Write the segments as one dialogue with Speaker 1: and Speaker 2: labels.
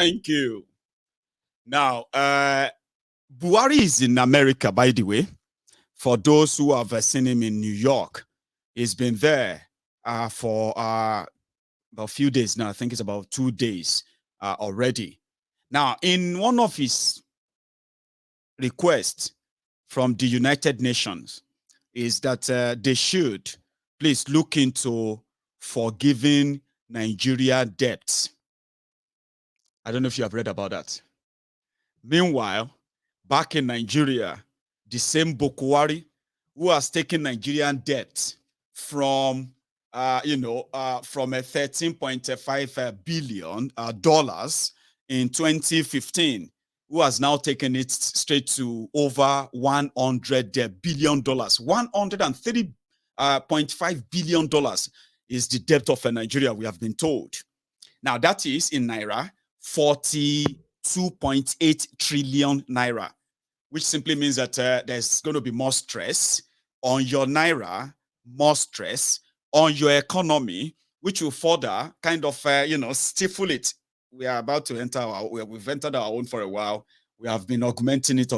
Speaker 1: Thank you. Now, Buhari is in America, by the way. For those who have seen him in New York, he's been there for about a few days now. I think it's about 2 days already. Now, in one of his requests from the United Nations is that they should please look into forgiving Nigeria debts. I don't know if you have read about that. Meanwhile, back in Nigeria, the same Buhari who has taken Nigerian debt from from a $13.5 billion dollars in 2015, who has now taken it straight to over $100 billion. $130.5 billion is the debt of Nigeria, we have been told. Now, that is in Naira, 42.8 trillion Naira, which simply means that there's going to be more stress on your Naira, more stress on your economy, which will further kind of, stifle it. We are about to enter we've entered our own for a while. We have been augmenting it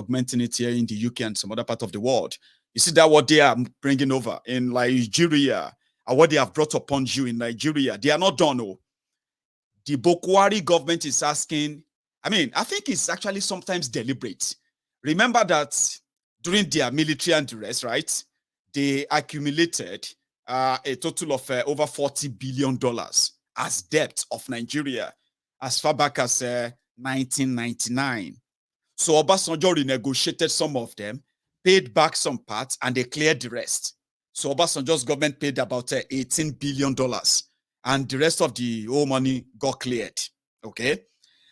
Speaker 1: here in the UK and some other part of the world. You see that what they are bringing over in Nigeria, and what they have brought upon you in Nigeria, they are not done. Oh. The Buhari government is asking, I think it's actually sometimes deliberate. Remember that during their military unrest, right, they accumulated a total of over $40 billion as debt of Nigeria as far back as 1999. So Obasanjo renegotiated some of them, paid back some parts, and they cleared the rest. So Obasanjo's government paid about $18 billion, and the rest of the whole money got cleared. Okay,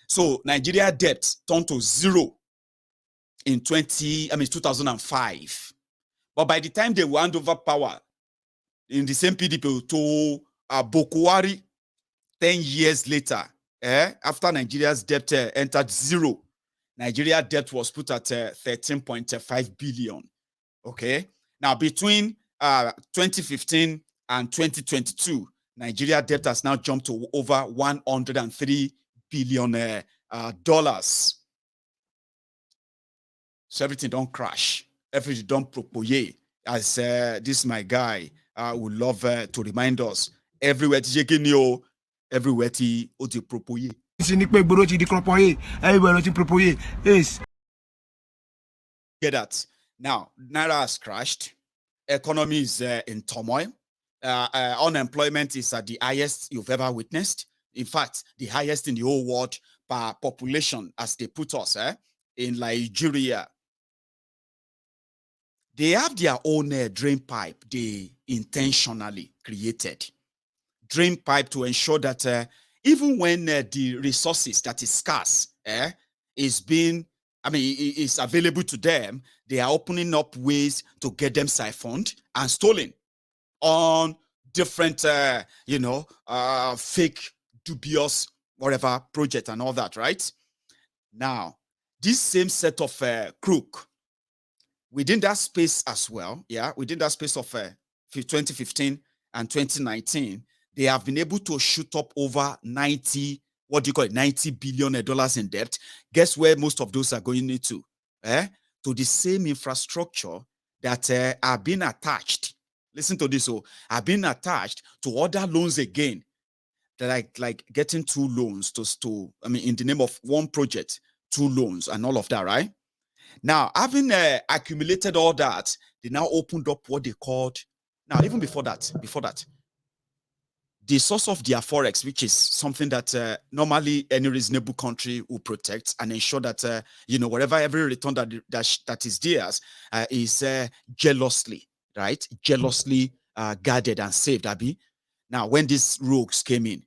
Speaker 1: so Nigeria debt turned to zero in 2005. But by the time they will hand over power in the same PDP to Buhari 10 years later, after Nigeria's debt entered zero, Nigeria debt was put at 13.5 billion. Okay. Now, between 2015 and 2022, Nigeria debt has now jumped to over $103 billion dollars. So everything don't crash. Everything don't propose. As this my guy would love to remind us. Everywhere to check in you, everywhere to propose. Get that. Now, Naira has crashed. Economy is in turmoil. Unemployment is at the highest you've ever witnessed. In fact, the highest in the whole world per population, as they put us in Nigeria. They have their own drain pipe they intentionally created. Drain pipe to ensure that even when the resources that is scarce is available to them, they are opening up ways to get them siphoned and stolen on different, fake, dubious, whatever project and all that, right? Now, this same set of crook, within that space as well, within that space of 2015 and 2019, they have been able to shoot up over $90 billion dollars in debt. Guess where most of those are going into? To the same infrastructure that are being attached. Listen to this, are being attached to other loans again. Like getting two loans in the name of one project, two loans and all of that, right? Now, having accumulated all that, they now opened up what they called, now even before that, the source of their forex, which is something that normally any reasonable country will protect and ensure that, whatever every return that is theirs is jealously, right? Jealously guarded and saved, Abby. Now, when these rogues came in,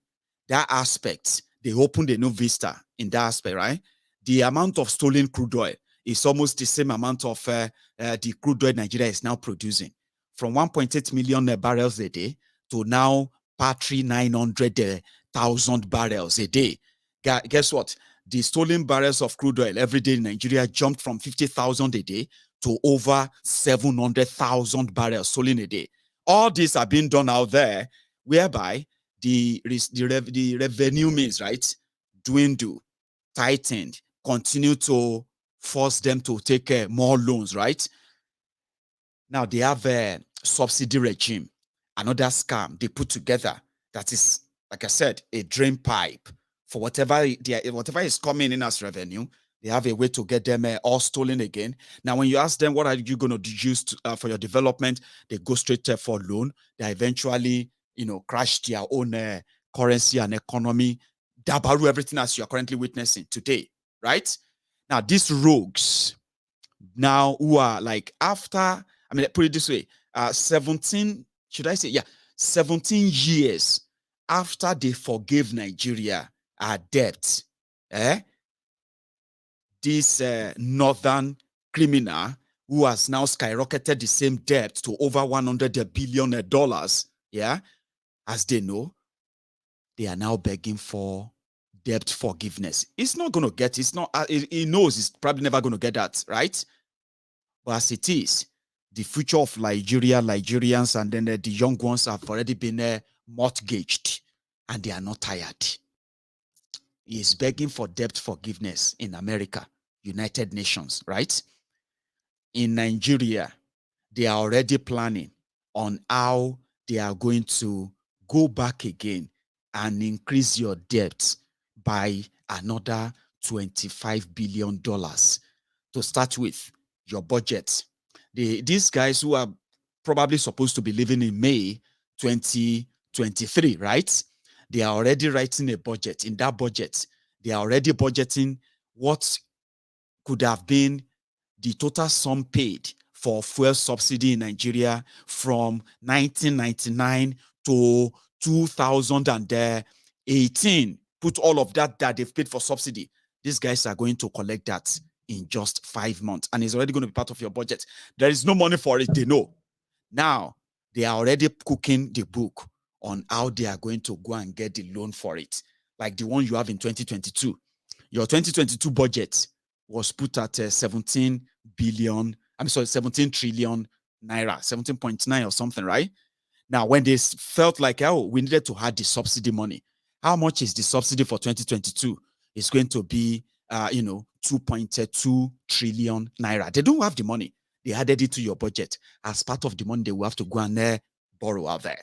Speaker 1: that aspect, they opened a new vista in that aspect, right? The amount of stolen crude oil is almost the same amount of the crude oil Nigeria is now producing, from 1.8 million barrels a day to now patry 900,000 barrels a day. Guess what? The stolen barrels of crude oil every day in Nigeria jumped from 50,000 a day to over 700,000 barrels stolen a day. All these are being done out there, whereby the revenue means, right, dwindle. tightened, continue to force them to take more loans, right? Now they have a subsidy regime, another scam they put together that is, like I said, a drain pipe for whatever is coming in as revenue. They have a way to get them all stolen again. Now, when you ask them what are you going to use for your development, they go straight for loan. They eventually, crash their own currency and economy, dabaru everything as you are currently witnessing today, right? Now, these rogues now who are like after, I mean, put it this way, 17, should I say, yeah, 17 years after they forgave Nigeria our debt, this northern criminal who has now skyrocketed the same debt to over $100 billion, yeah, as they know, they are now begging for debt forgiveness. It's not going to get, it's not, he knows it's probably never going to get that, right? But as it is, the future of Nigeria, Nigerians, and then the young ones have already been mortgaged, and they are not tired. He is begging for debt forgiveness in America, United Nations, right? In Nigeria, they are already planning on how they are going to go back again and increase your debt by another $25 billion. To start with, your budget. These guys who are probably supposed to be living in May 2023, right? They are already writing a budget. In that budget, they are already budgeting what could have been the total sum paid for fuel subsidy in Nigeria from 1999 to 2018. Put all of that they've paid for subsidy. These guys are going to collect that in just 5 months, and it's already going to be part of your budget. There is no money for it, they know. Now, they are already cooking the book on how they are going to go and get the loan for it, like the one you have in 2022. Your 2022 budget was put at 17 trillion naira, 17.9 or something, right? Now, when they felt like, oh, we needed to add the subsidy money, how much is the subsidy for 2022? It's going to be, 2.2 trillion naira. They don't have the money. They added it to your budget. As part of the money, they will have to go and borrow out there,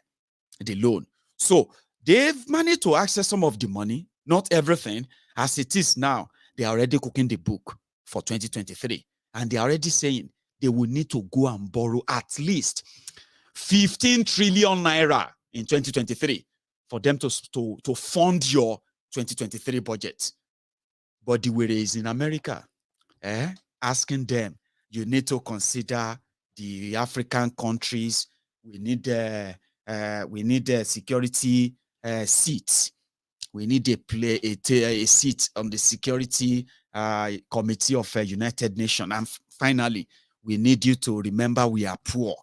Speaker 1: the loan. So they've managed to access some of the money, not everything. As it is now, they are already cooking the book for 2023. And they are already saying they will need to go and borrow at least 15 trillion naira in 2023 for them to fund your 2023 budget. But the way it is in America, asking them, you need to consider the African countries. We need security seats. We need a seat on the security committee of United Nations. And finally, we need you to remember we are poor.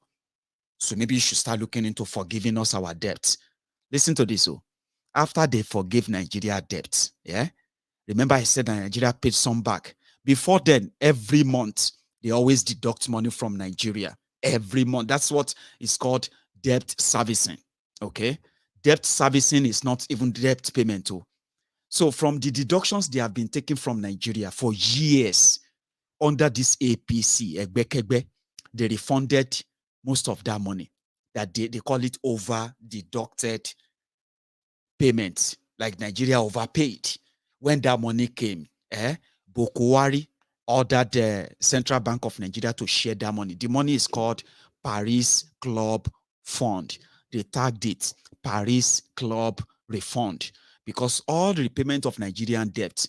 Speaker 1: So maybe you should start looking into forgiving us our debts. Listen to this. After they forgave Nigeria debts, remember I said that Nigeria paid some back. Before then, every month, they always deduct money from Nigeria. Every month. That's what is called debt servicing. Okay? Debt servicing is not even debt payment. So from the deductions they have been taking from Nigeria for years under this APC, they refunded most of that money. That they call it over deducted payments, like Nigeria overpaid. When that money came, Buhari ordered the Central Bank of Nigeria to share that money. The money is called Paris Club Fund. They tagged it Paris Club Refund, because all the repayment of Nigerian debt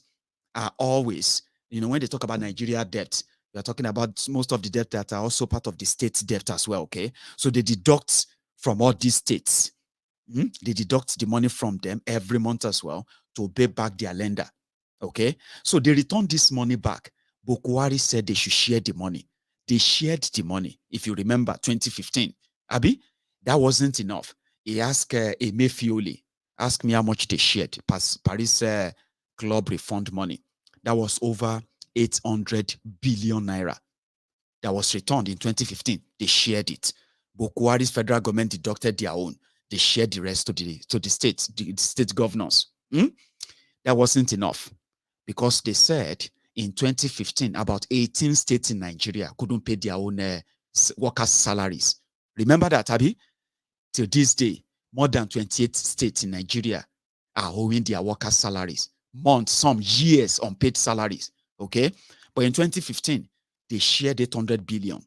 Speaker 1: are always, when they talk about Nigeria debt, we are talking about most of the debt that are also part of the state's debt as well, okay? So they deduct from all these states. They deduct the money from them every month as well to pay back their lender, okay? So they return this money back. Buhari said they should share the money. They shared the money. If you remember, 2015, Abi, that wasn't enough. He asked Emefiole, ask me how much they shared. Paris Club refund money. That was over 800 billion naira. That was returned in 2015. They shared it. Buhari's federal government deducted their own. They shared the rest to the states, the state governors. That wasn't enough. because they said in 2015, about 18 states in Nigeria couldn't pay their own workers' salaries. Remember that, Abi? Till this day, more than 28 states in Nigeria are owing their workers' salaries. Months, some years unpaid salaries. Okay? But in 2015, they shared 800 billion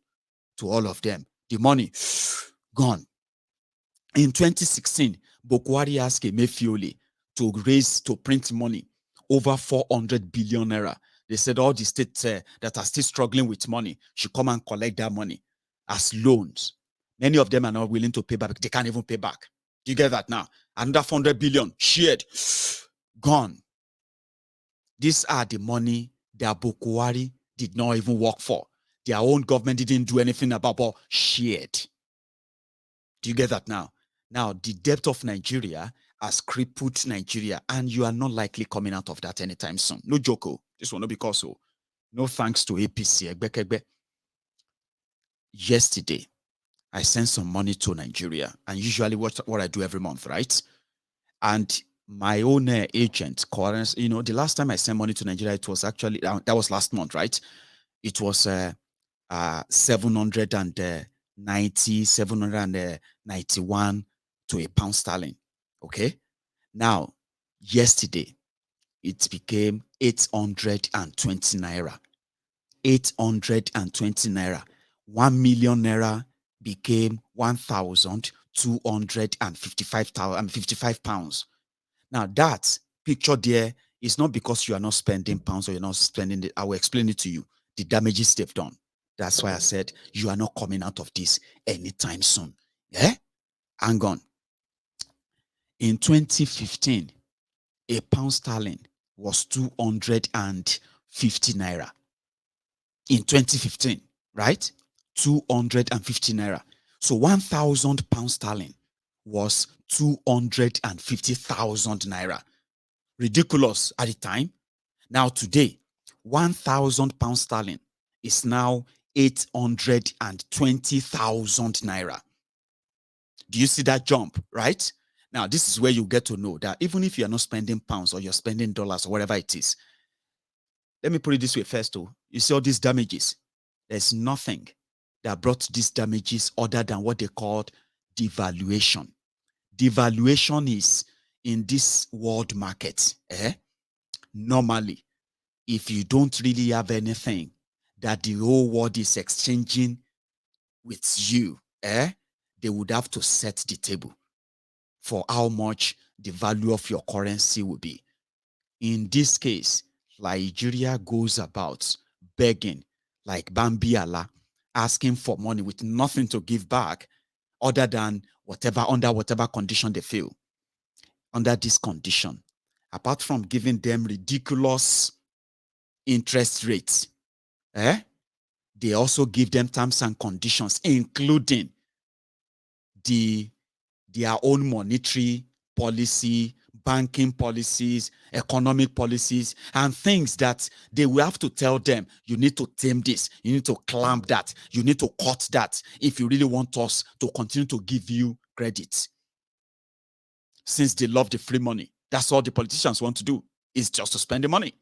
Speaker 1: to all of them. The money, gone. In 2016, Buhari asked Emefiole to print money over 400 billion naira. They said all the states that are still struggling with money should come and collect that money as loans. Many of them are not willing to pay back. They can't even pay back. Do you get that now? Another 400 billion shared, gone. These are the money that Buhari did not even work for. Their own government didn't do anything about, but shared. Do you get that now? Now, the debt of Nigeria has crippled Nigeria, and you are not likely coming out of that anytime soon. No joke. This will not be because so. No thanks to APC. Yesterday, I sent some money to Nigeria, and usually what I do every month, right? And my own agent, the last time I sent money to Nigeria, it was actually, that was last month, right? It was 791 to a pound sterling. Okay. Now, yesterday, it became 820 naira. 820 naira. 1 million naira became 1,255 pounds. Now, that picture there is not because you are not spending pounds or you're not spending it. I will explain it to you. The damages they've done. That's why I said you are not coming out of this anytime soon. Yeah? Hang on. In 2015, a pound sterling was 250 naira. In 2015, right? 250 naira. So 1,000 pound sterling was 250,000 naira. Ridiculous at the time. Now today, 1,000 pound sterling is now 820,000 naira. Do you see that jump, right? Now, this is where you get to know that even if you're not spending pounds or you're spending dollars or whatever it is, let me put it this way first, too. You see all these damages. There's nothing that brought these damages other than what they called devaluation. Devaluation is in this world market. Normally, if you don't really have anything that the whole world is exchanging with you, they would have to set the table for how much the value of your currency will be. In this case, Nigeria goes about begging like Bambiala, asking for money with nothing to give back other than under whatever condition they feel. Under this condition, apart from giving them ridiculous interest rates, they also give them terms and conditions, including their own monetary policy, banking policies, economic policies, and things that they will have to tell them, you need to tame this, you need to clamp that, you need to cut that if you really want us to continue to give you credit. Since they love the free money, that's all the politicians want to do, is just to spend the money.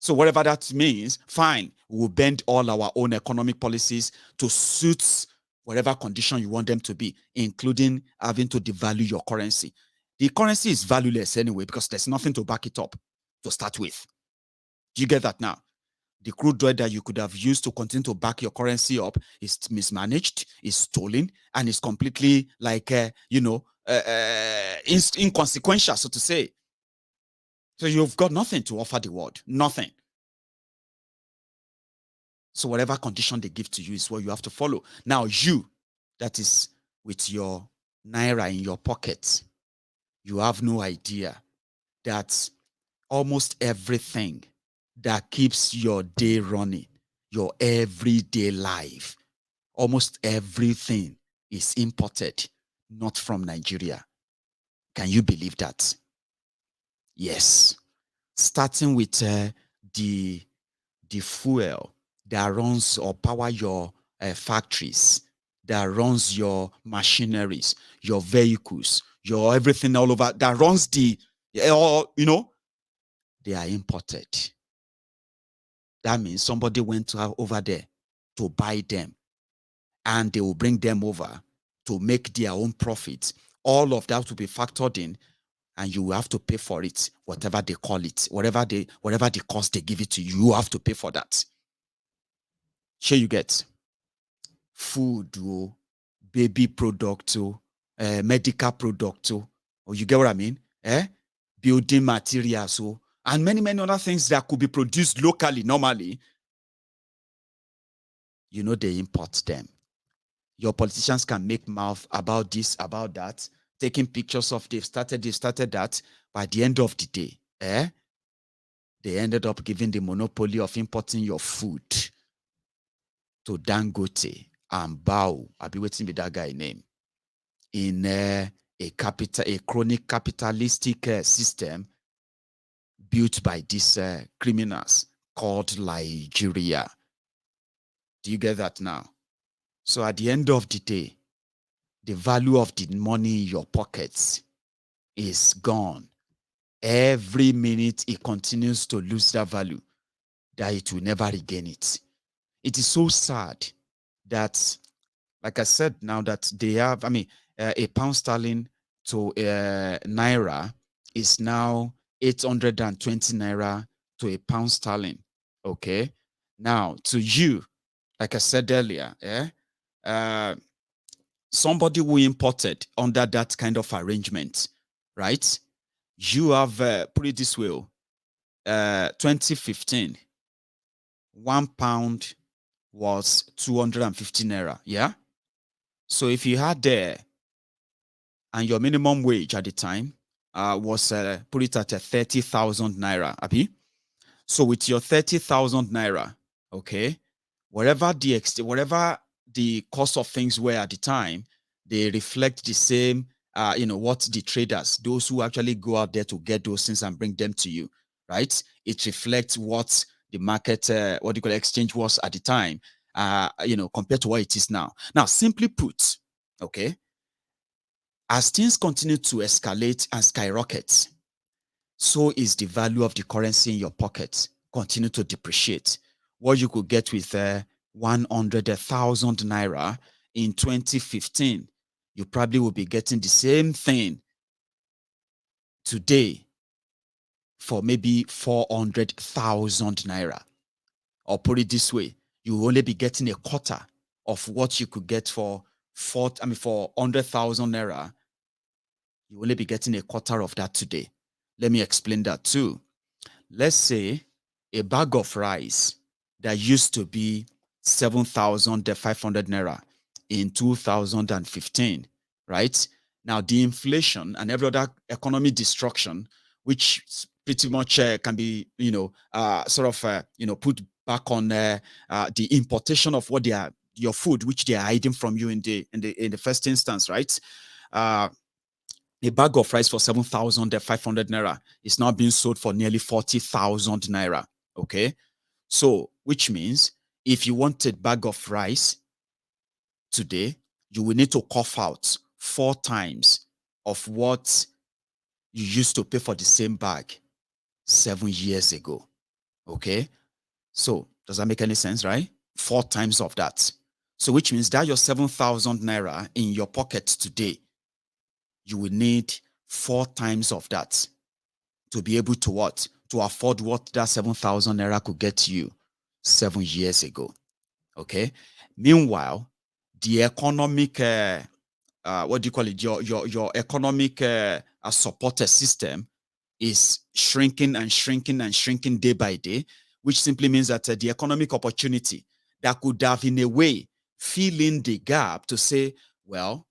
Speaker 1: So whatever that means, fine, we'll bend all our own economic policies to suit whatever condition you want them to be, including having to devalue your currency. The currency is valueless anyway because there's nothing to back it up to start with. Do you get that now? The crude oil that you could have used to continue to back your currency up is mismanaged, is stolen, and is completely like, inconsequential, so to say. So you've got nothing to offer the world, nothing. So whatever condition they give to you is what you have to follow. Now you, that is with your naira in your pocket, you have no idea that almost everything that keeps your day running, your everyday life, almost everything is imported, not from Nigeria. Can you believe that? Yes. Starting with the fuel that runs or power your factories, that runs your machineries, your vehicles, your everything all over, that runs the they are imported. That means somebody went over there to buy them, and they will bring them over to make their own profit. All of that will be factored in, and you will have to pay for it, whatever they call it, whatever the cost they give it to you, you have to pay for that. Sure, you get food, baby product, medical product, or you get what I mean? Building materials, and many, many other things that could be produced locally normally. They import them. Your politicians can make mouth about this, about that, taking pictures of they've started that. By the end of the day, they ended up giving the monopoly of importing your food to Dangote and Bao. I'll be waiting with that guy name. In a chronic capitalistic system built by these criminals called Nigeria. Do you get that now? So at the end of the day, the value of the money in your pockets is gone. Every minute it continues to lose that value, that it will never regain it. It is so sad that, like I said now, that they have, a pound sterling to naira is now 820 naira to a pound sterling. Okay. Now, to you, like I said earlier, somebody who imported under that kind of arrangement, right? You have, put it this way, 2015, 1 pound was 250 naira. Yeah. So if you had there, and your minimum wage at the time was put it at 30,000 naira, Abi. So with your 30,000 naira, okay, whatever the cost of things were at the time, they reflect the same, what the traders, those who actually go out there to get those things and bring them to you, right? It reflects what the market, what you call exchange was at the time, compared to what it is now. Now, simply put, okay, as things continue to escalate and skyrocket, so is the value of the currency in your pocket continue to depreciate. What you could get with 100,000 naira in 2015, you probably will be getting the same thing today for maybe 400,000 naira. Or put it this way, you will only be getting a quarter of what you could get for 100,000 naira. You will only be getting a quarter of that today. Let me explain that too. Let's say a bag of rice that used to be 7,500 naira in 2015, right? Now, the inflation and every other economy destruction, which pretty much can be, put back on the importation of what they are, your food, which they are hiding from you in the first instance, right? A bag of rice for 7,500 naira is now being sold for nearly 40,000 naira. Okay. So, which means if you want a bag of rice today, you will need to cough out 4 times of what you used to pay for the same bag 7 years ago. Okay. So, does that make any sense, right? 4 times of that. So, which means that your 7,000 naira in your pocket today, you will need 4 times of that to be able to what? To afford what that 7,000 naira could get you 7 years ago. Okay. Meanwhile, the economic, what do you call it? Your economic supporter system is shrinking and shrinking and shrinking day by day, which simply means that the economic opportunity that could have, in a way, fill in the gap to say, well,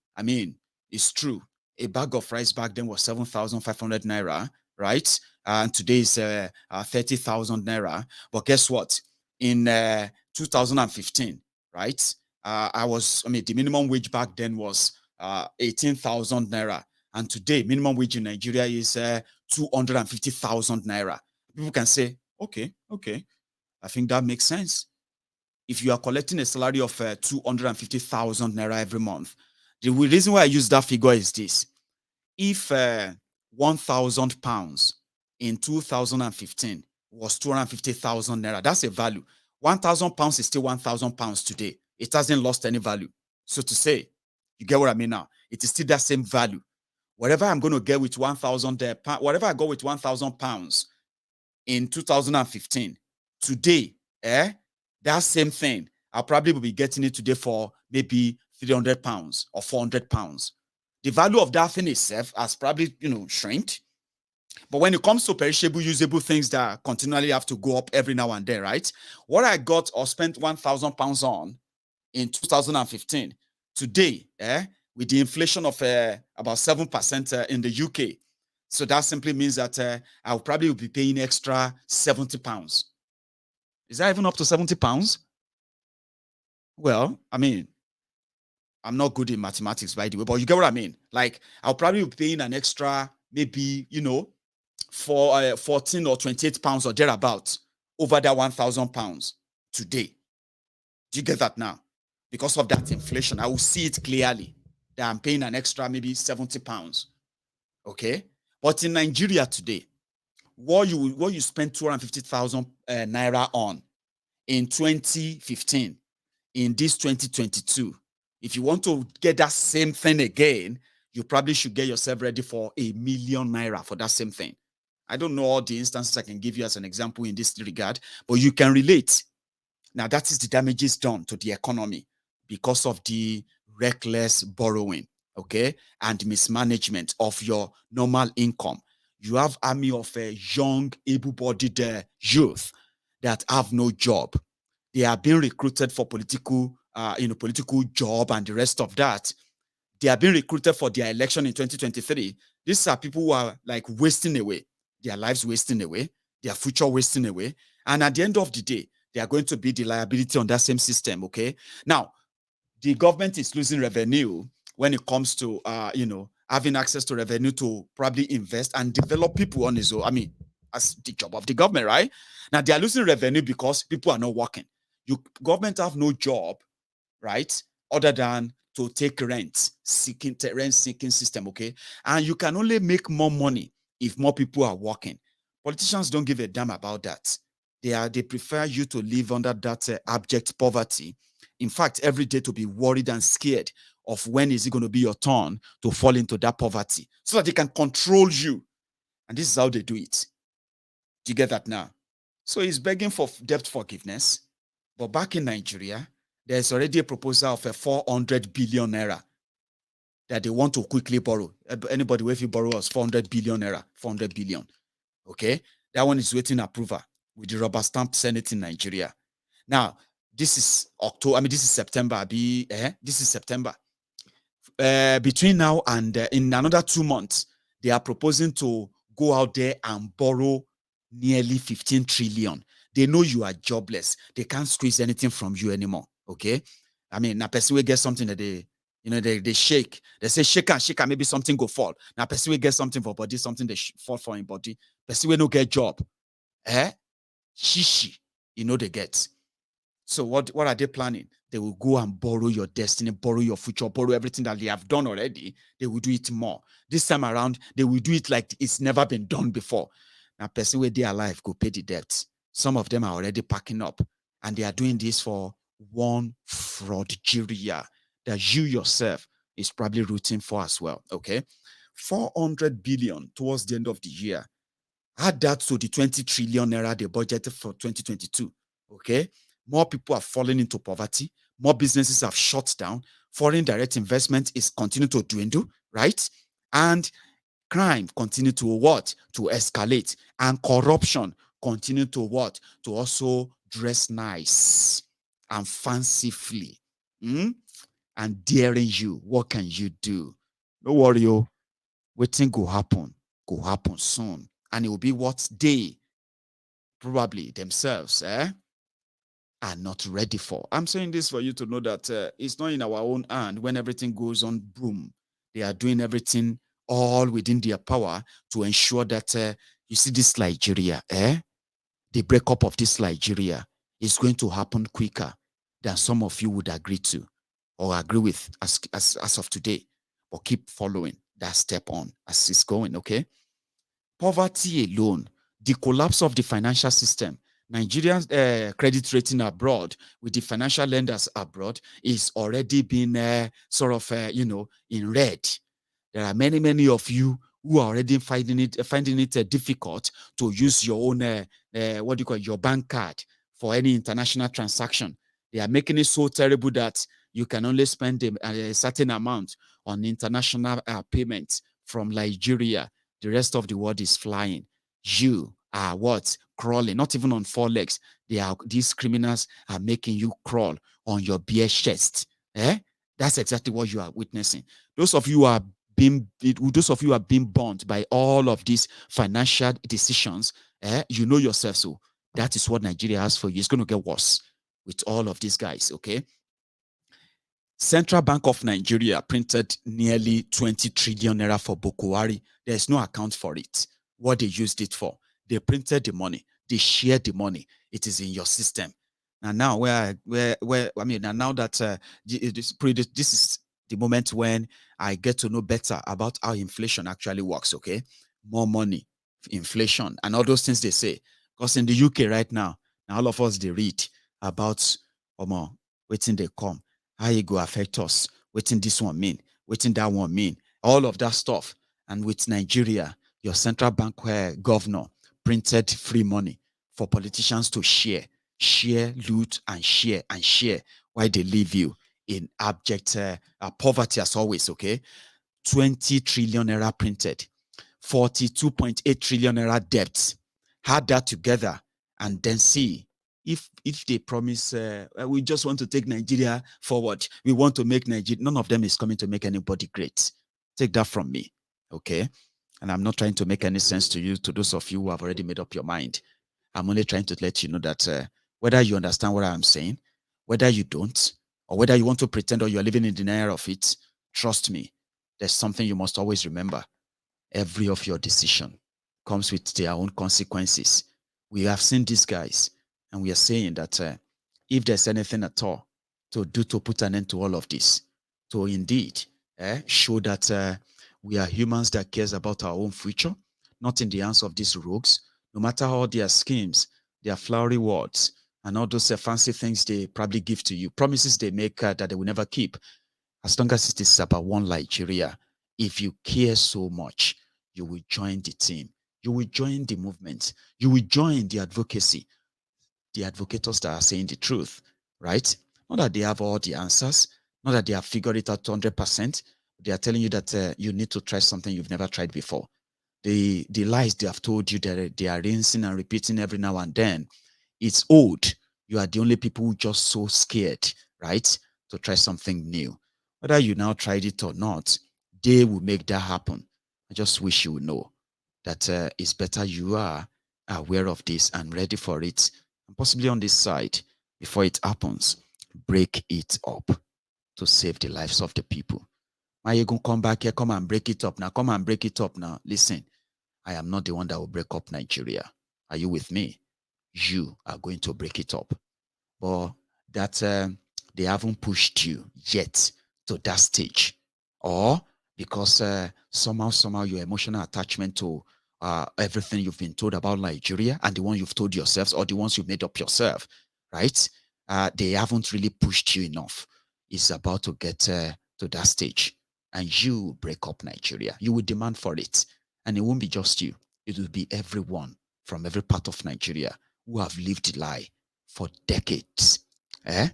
Speaker 1: it's true. A bag of rice back then was 7,500 naira, right? And today is 30,000 naira. But guess what? In 2015, right? The minimum wage back then was 18,000 naira. And today, minimum wage in Nigeria is 250,000 naira. People can say, okay, I think that makes sense. If you are collecting a salary of 250,000 naira every month, the reason why I use that figure is this. If 1,000 pounds in 2015 was 250,000 naira. That's a value. 1,000 pounds is still 1,000 pounds today. It hasn't lost any value. So to say, you get what I mean now? It is still that same value. Whatever I'm going to get with 1,000, whatever I got with 1,000 pounds in 2015, today, that same thing, I'll probably be getting it today for maybe 300 pounds or 400 pounds. The value of that thing itself has probably, shrinked. But when it comes to perishable, usable things that continually have to go up every now and then, right? What I got or spent 1,000 pounds on in 2015, today, with the inflation of about 7% in the UK, so that simply means that I'll probably be paying extra 70 pounds. Is that even up to 70 pounds? Well, I mean, I'm not good in mathematics, by the way, but you get what I mean. Like, I'll probably be paying an extra, maybe, for 14 or 28 pounds or thereabouts over that 1,000 pounds today. Do you get that now? Because of that inflation, I will see it clearly that I'm paying an extra maybe 70 pounds. Okay. But in Nigeria today, what you spend 250,000 naira on in 2015, in this 2022, if you want to get that same thing again, you probably should get yourself ready for 1,000,000 naira for that same thing. I don't know all the instances I can give you as an example in this regard, but you can relate. Now, that is the damages done to the economy because of the reckless borrowing, okay, and mismanagement of your normal income. You have army of young, able-bodied youth that have no job. They are being recruited for political job and the rest of that. They are being recruited for their election in 2023. These are people who are like wasting away, their lives wasting away, their future wasting away. And at the end of the day, they are going to be the liability on that same system, okay? Now, the government is losing revenue when it comes to, having access to revenue to probably invest and develop people on its own. I mean, as the job of the government, right? Now, they are losing revenue because people are not working. Government have no job, right? Other than to take rent seeking system, okay? And you can only make more money if more people are working. Politicians don't give a damn about that. They prefer you to live under that abject poverty. In fact, every day to be worried and scared of when is it going to be your turn to fall into that poverty so that they can control you. And this is how they do it. Do you get that now? So he's begging for debt forgiveness. But back in Nigeria, there's already a proposal of a 400 billion naira that they want to quickly borrow. Anybody, if you borrow us 400 billion naira, 400 billion. Okay. That one is waiting approval with the rubber stamp Senate in Nigeria. Now, this is October. I mean, this is September. This is September. Between now and in another 2 months, they are proposing to go out there and borrow nearly 15 trillion. They know you are jobless. They can't squeeze anything from you anymore. Okay. I mean, now person will get something that they shake. They say shake and maybe something go fall. Now person will get something for body, something they fall for in body. Person will no get job. Shishi, they get. So what are they planning? They will go and borrow your destiny, borrow your future, borrow everything that they have done already. They will do it more. This time around, they will do it like it's never been done before. Now, person where they are alive go pay the debt. Some of them are already packing up, and they are doing this for one fraudigeria that you yourself is probably rooting for as well. Okay, 400 billion towards the end of the year. Add that to the 20 trillion naira they budgeted for 2022. Okay, more people are falling into poverty. More businesses have shut down. Foreign direct investment is continuing to dwindle, right? And crime continue to what? To escalate. And corruption continue to what? To also dress nice and fancifully. And daring you. What can you do? No worry, oh. Waiting go happen soon. And it will be what they probably themselves are not ready for. I'm saying this for you to know that it's not in our own hand when everything goes on boom. They are doing everything all within their power to ensure that you see this Nigeria, the breakup of this Nigeria is going to happen quicker than some of you would agree to or agree with as of today. But keep following that step on as it's going, okay? Poverty alone The collapse of the financial system, Nigerian credit rating abroad with the financial lenders abroad is already been in red. There are many of you who are already finding it difficult to use your own your bank card for any international transaction. They are making it so terrible that you can only spend a certain amount on international payments from Nigeria. The rest of the world is flying. You are what? Crawling, not even on 4 legs. These criminals are making you crawl on your bare chest. That's exactly what you are witnessing. Those of you who are being burnt by all of these financial decisions, you know yourself. So that is what Nigeria has for you. It's going to get worse with all of these guys, okay? Central Bank of Nigeria printed nearly 20 trillion naira for Buhari. There's no account for it. What they used it for. They printed the money. They shared the money. It is in your system. And now now that this is the moment when I get to know better about how inflation actually works, okay? More money, inflation, and all those things they say. Because in the UK right now all of us, they read about waiting they come, how it go affect us, waiting this one mean, waiting that one mean, all of that stuff. And with Nigeria, your central bank governor printed free money for politicians to share, loot, and share, while they leave you in abject poverty as always, okay? 20 trillion naira printed, 42.8 trillion naira debt. Add that together and then see if they promise we just want to take Nigeria forward, we want to make Nigeria, none of them is coming to make anybody great. Take that from me, okay? And I'm not trying to make any sense to you, to those of you who have already made up your mind. I'm only trying to let you know that whether you understand what I'm saying, whether you don't, or whether you want to pretend or you're living in denial of it, trust me, there's something you must always remember. Every of your decision comes with their own consequences. We have seen these guys, and we are saying that if there's anything at all to do to put an end to all of this, to indeed show that we are humans that cares about our own future, not in the hands of these rogues, no matter all their schemes, their flowery words, and all those fancy things they probably give to you, promises they make that they will never keep. As long as it is about one Nigeria, if you care so much, you will join the team. You will join the movement. You will join the advocacy. The advocates that are saying the truth, right? Not that they have all the answers, not that they have figured it out 100%. They are telling you that you need to try something you've never tried before. The lies they have told you that they are rinsing and repeating every now and then, it's old. You are the only people who just so scared, right, to try something new. Whether you now tried it or not, they will make that happen. I just wish you would know that it's better you are aware of this and ready for it, and possibly on this side, before it happens, break it up to save the lives of the people. Why you gonna come back here, come and break it up now, come and break it up now. Listen, I am not the one that will break up Nigeria. Are you with me? You are going to break it up. But that they haven't pushed you yet to that stage, or because somehow your emotional attachment to everything you've been told about Nigeria and the one you've told yourselves or the ones you've made up yourself, right? They haven't really pushed you enough. It's about to get to that stage, and you break up Nigeria. You will demand for it, and it won't be just you. It will be everyone from every part of Nigeria who have lived a lie for decades, and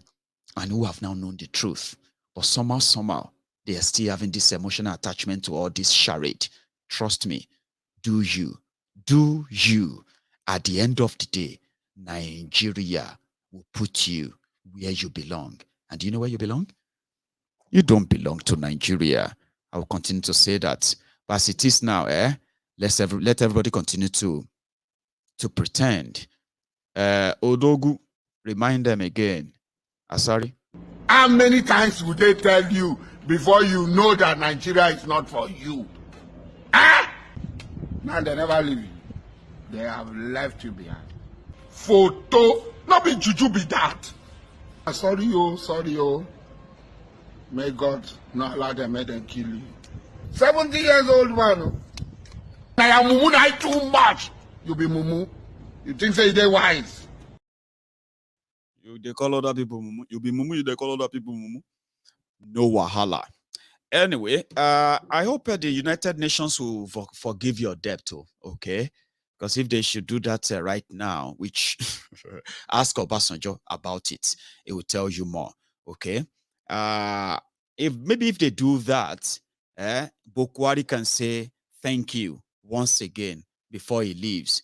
Speaker 1: who have now known the truth. But somehow, they are still having this emotional attachment to all this charade. Trust me, do you. At the end of the day, Nigeria will put you where you belong. And do you know where you belong? You don't belong to Nigeria. I will continue to say that. But as it is now, let everybody continue to pretend. Odogu, remind them again. Sorry.
Speaker 2: How many times would they tell you before you know that Nigeria is not for you? Now they never leave you. They have left you behind. Photo, not be juju be that. Sorry, oh. May God not allow them, make them kill you. 70 years old man. I am too much. You be mumu. You think say they wise.
Speaker 1: They call other people mumu. You be mumu, they call other people mumu. No wahala. Anyway, I hope the United Nations will forgive your debt too, okay? Because if they should do that right now, which ask Obasanjo about it, it will tell you more, okay? If they do that, Buhari can say thank you once again before he leaves,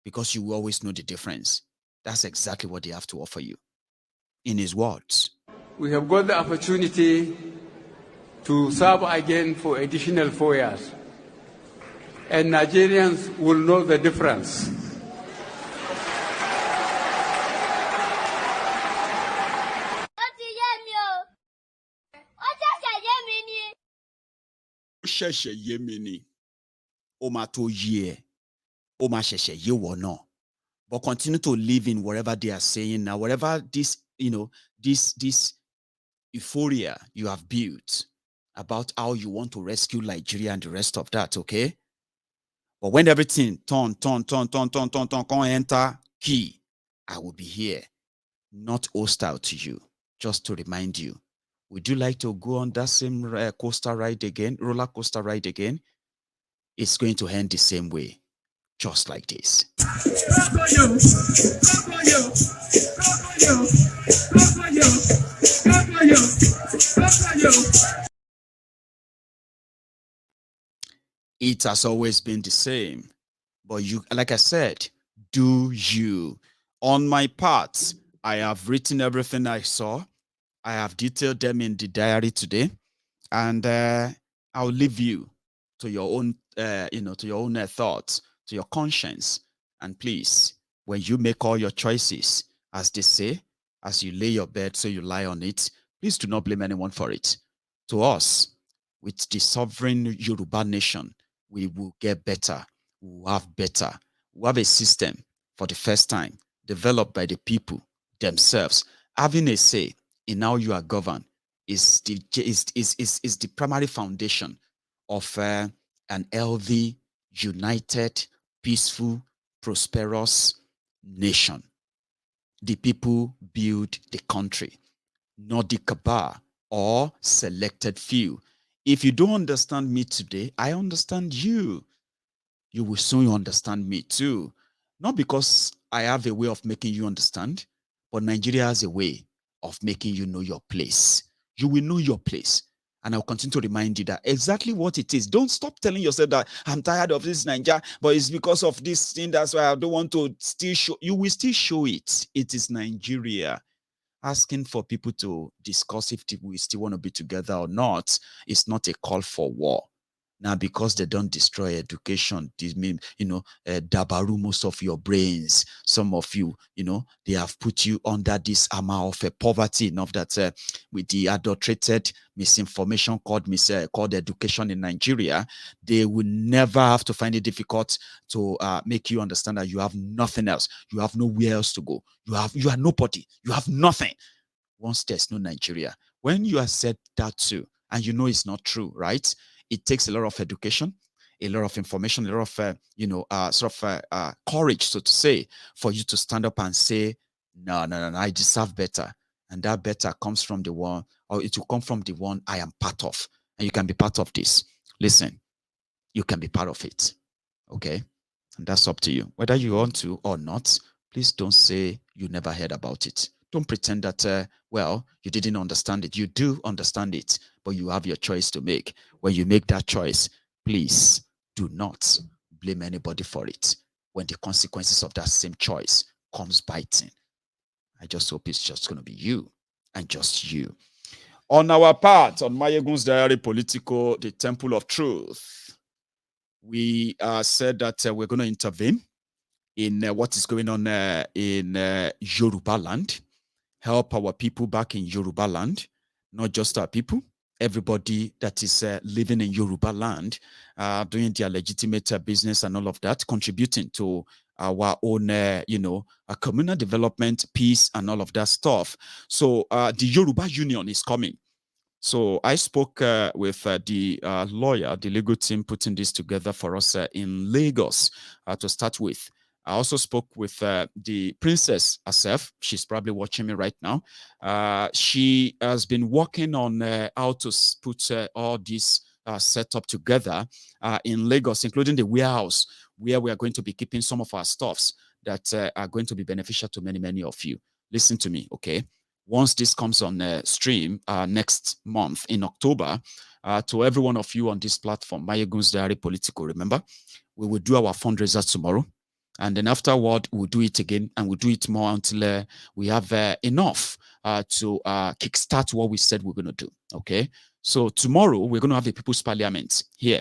Speaker 1: because you will always know the difference. That's exactly what they have to offer you, in his words.
Speaker 3: We have got the opportunity to serve again for additional 4 years. And Nigerians will know the difference.
Speaker 1: But continue to live in whatever they are saying now, whatever this, this euphoria you have built about how you want to rescue Nigeria and the rest of that, okay? But when everything turn, enter key, I will be here, not hostile to you, just to remind you. Would you like to go on that same roller coaster ride again? It's going to end the same way, just like this. It has always been the same. But you, like I said, do you. On my part, I have written everything I saw. I have detailed them in the diary today. And I'll leave you to your own, to your own thoughts, to your conscience. And please, when you make all your choices, as they say, as you lay your bed, so you lie on it, please do not blame anyone for it. To us, with the sovereign Yoruba nation, we will get better. We will have better. We have a system for the first time developed by the people themselves, having a say in how you are governed is the primary foundation of an healthy, united, peaceful, prosperous nation. The people build the country, not the cabal or selected few. If you don't understand me today, I understand you. You will soon understand me too. Not because I have a way of making you understand, but Nigeria has a way of making you know your place. You will know your place. And I'll continue to remind you that exactly what it is. Don't stop telling yourself that I'm tired of this Nigeria, but it's because of this thing. That's why I don't want to still show. You will still show it. It is Nigeria. Asking for people to discuss if we still want to be together or not is not a call for war. Now, because they don't destroy education, this mean, dabaru most of your brains. Some of you, they have put you under this armor of poverty. Enough that with the adulterated misinformation called education in Nigeria, they will never have to find it difficult to make you understand that you have nothing else. You have nowhere else to go. You are nobody. You have nothing. Once there's no Nigeria, when you are said that too, and you know it's not true, right? It takes a lot of education, a lot of information, a lot of courage, so to say, for you to stand up and say, no, I deserve better. And that better comes from the one, or it will come from the one I am part of. And you can be part of this. Listen, you can be part of it. Okay? And that's up to you. Whether you want to or not, please don't say you never heard about it. Don't pretend that, you didn't understand it. You do understand it, but you have your choice to make. When you make that choice, please do not blame anybody for it when the consequences of that same choice comes biting. I just hope it's just going to be you and just you. On our part, on Mayegun's Diary Political, the Temple of Truth, we said that we're going to intervene in what is going on in Yoruba land, help our people back in Yoruba land, not just our people, everybody that is living in Yoruba land, doing their legitimate business and all of that, contributing to our own, communal development, peace, and all of that stuff. So the Yoruba Union is coming. So I spoke with the lawyer, the legal team putting this together for us in Lagos to start with. I also spoke with the princess herself. She's probably watching me right now. She has been working on how to put all this setup together in Lagos, including the warehouse where we are going to be keeping some of our stuffs that are going to be beneficial to many, many of you. Listen to me, okay? Once this comes on stream next month in October, to every one of you on this platform, Mayegun's Diary Political, remember, we will do our fundraisers tomorrow. And then afterward, we'll do it again and we'll do it more until we have enough to kickstart what we said we're going to do. Okay. So tomorrow, we're going to have a People's Parliament here.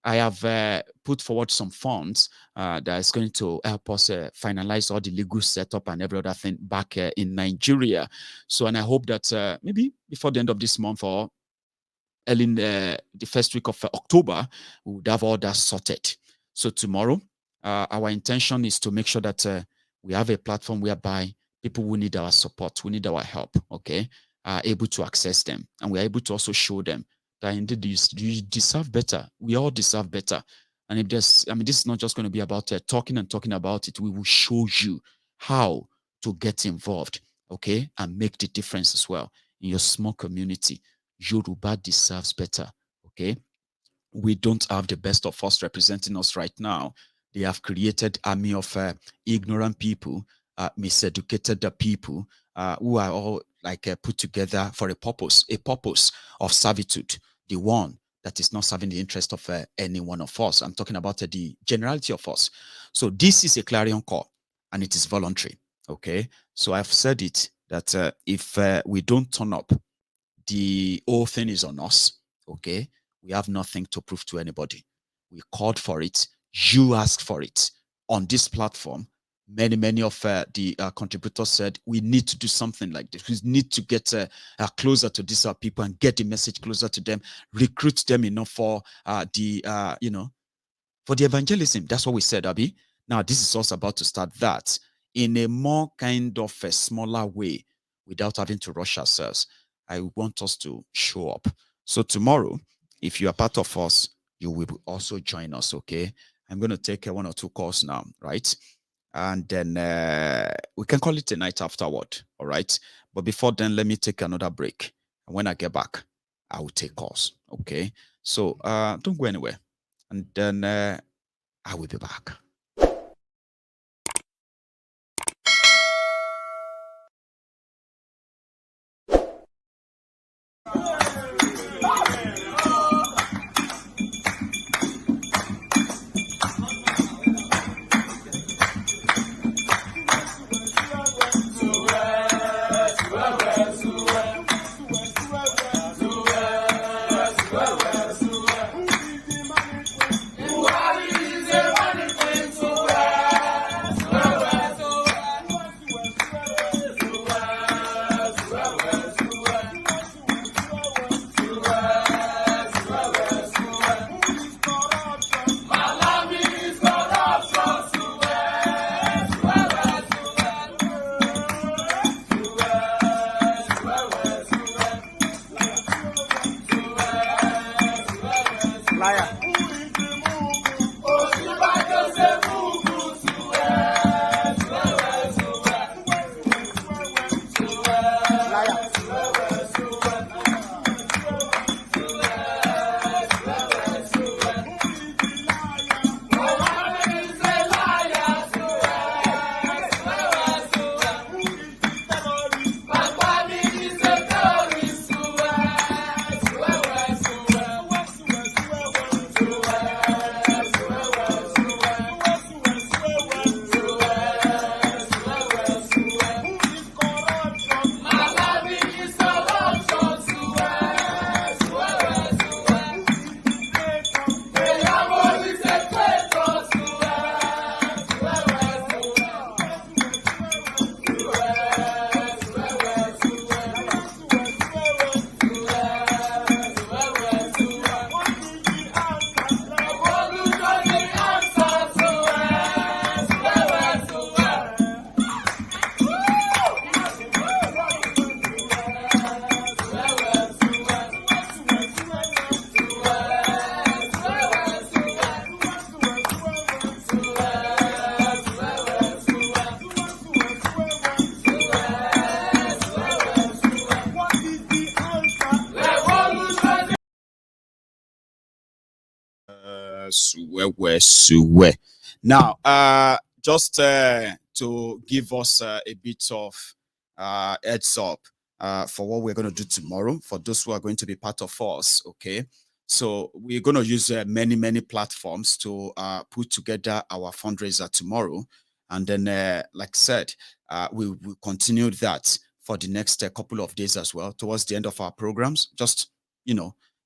Speaker 1: I have put forward some funds that is going to help us finalize all the legal setup and every other thing back in Nigeria. So, and I hope that maybe before the end of this month or early in the first week of October, we would have all that sorted. So tomorrow, our intention is to make sure that we have a platform whereby people who need our support, who need our help, okay, are able to access them. And we're able to also show them that indeed you deserve better. We all deserve better. And if there's, I mean, this is not just going to be about talking and talking about it. We will show you how to get involved, okay, and make the difference as well in your small community. Yoruba deserves better, okay? We don't have the best of us representing us right now. They have created army of ignorant people, miseducated people who are all like put together for a purpose of servitude, the one that is not serving the interest of any one of us. I'm talking about the generality of us. So this is a clarion call and it is voluntary, okay? So I've said it that if we don't turn up, the whole thing is on us, okay? We have nothing to prove to anybody. We called for it. You asked for it. On this platform, many of the contributors said, we need to do something like this. We need to get closer to these people and get the message closer to them, recruit them enough for for the evangelism. That's what we said, Abi. Now, this is also about to start that in a more kind of a smaller way without having to rush ourselves. I want us to show up. So tomorrow, if you are part of us, you will also join us, okay? I'm going to take one or two calls now, right? And then we can call it a night afterward, all right? But before then, let me take another break. And when I get back, I will take calls, okay? So don't go anywhere. And then I will be back. Suwe. Now, just to give us a bit of heads up for what we're going to do tomorrow, for those who are going to be part of us, okay? So we're going to use many platforms to put together our fundraiser tomorrow. And then, like I said, we will continue that for the next couple of days as well, towards the end of our programs. Just,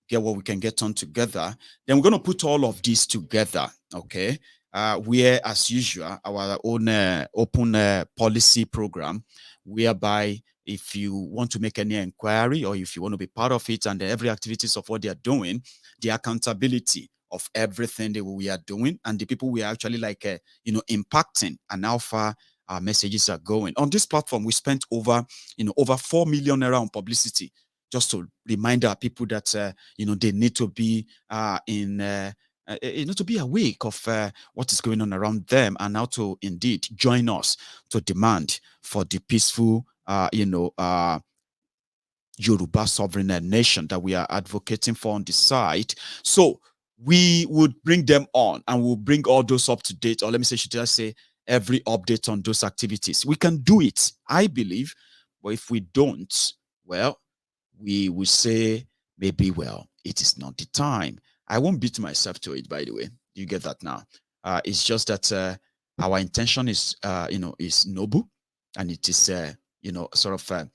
Speaker 1: get what we can get on together. Then we're going to put all of these together, okay? Where, as usual, our own open policy program, whereby if you want to make any inquiry or if you want to be part of it and every activities of what they are doing, the accountability of everything that we are doing and the people we are actually impacting and how far our messages are going. On this platform, we spent over 4 million naira on publicity, just to remind our people that they need to be to be awake of what is going on around them and how to indeed join us to demand for the peaceful Yoruba sovereign nation that we are advocating for on the side. So we would bring them on and we'll bring all those up to date, or let me say, should I say, every update on those activities. We can do it, I believe, but if we don't, well, we will say maybe, well, it is not the time. I won't beat myself to it, by the way. You get that now. It's just that our intention is, is noble, and it is, sort of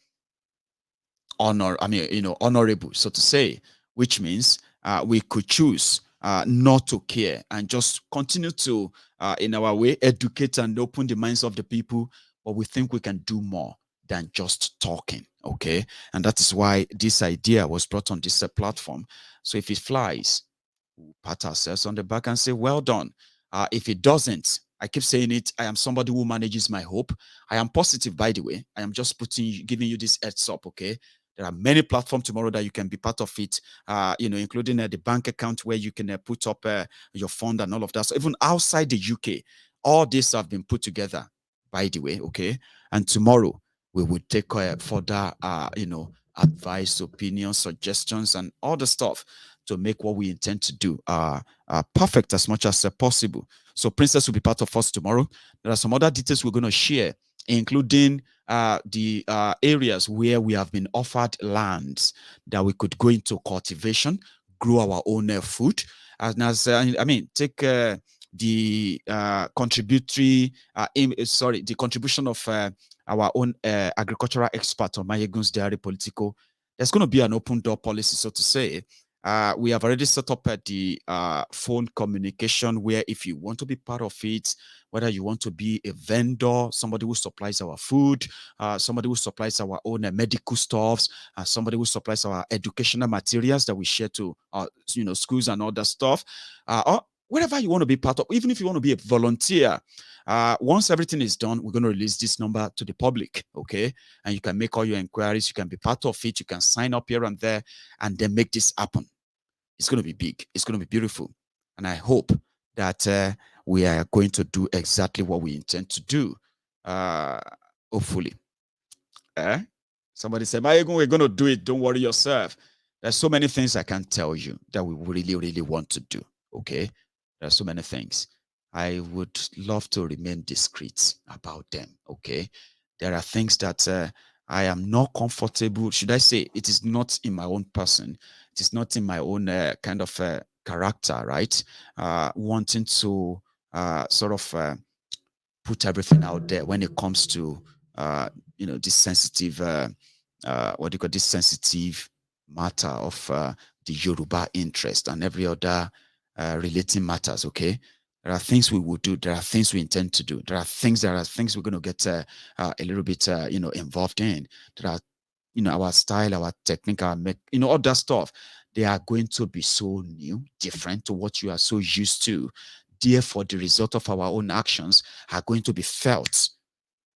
Speaker 1: honorable, so to say, which means we could choose not to care and just continue to, in our way, educate and open the minds of the people. But we think we can do more than just talking, okay? And that is why this idea was brought on this platform. So if it flies, we'll pat ourselves on the back and say, well done. If it doesn't, I keep saying it, I am somebody who manages my hope. I am positive, by the way. I am just giving you this heads up, okay? There are many platforms tomorrow that you can be part of it, including the bank account where you can put up your fund and all of that. So even outside the UK, all this have been put together, by the way, okay? And tomorrow we will take further, advice, opinions, suggestions, and all the stuff to make what we intend to do perfect as much as possible. So Princess will be part of us tomorrow. There are some other details we're going to share, including the areas where we have been offered lands that we could go into cultivation, grow our own food. And as take the contributory, the contribution of our own agricultural expert on Mayegun's Diary Political. There's going to be an open door policy, so to say. We have already set up the phone communication where if you want to be part of it, whether you want to be a vendor, somebody who supplies our food, somebody who supplies our own medical stuffs, somebody who supplies our educational materials that we share to schools and all that stuff, or whatever you want to be part of, even if you want to be a volunteer. Once everything is done, we're going to release this number to the public, okay? And you can make all your inquiries, you can be part of it, you can sign up here and there, and then make this happen. It's going to be big, it's going to be beautiful. And I hope that we are going to do exactly what we intend to do, hopefully. Somebody said, we're going to do it, don't worry yourself. There's so many things I can tell you that we really want to do, okay? There are so many things. I would love to remain discreet about them, okay? There are things that I am not comfortable. Should I say it is not in my own person? It is not in my own kind of character, right? Wanting to sort of put everything out there when it comes to, this sensitive, this sensitive matter of the Yoruba interest and every other relating matters, okay? There are things we will do. There are things we intend to do. There are things we're going to get a little bit, involved in. There are, our style, our technique, all that stuff. They are going to be so new, different to what you are so used to. Therefore, the result of our own actions are going to be felt,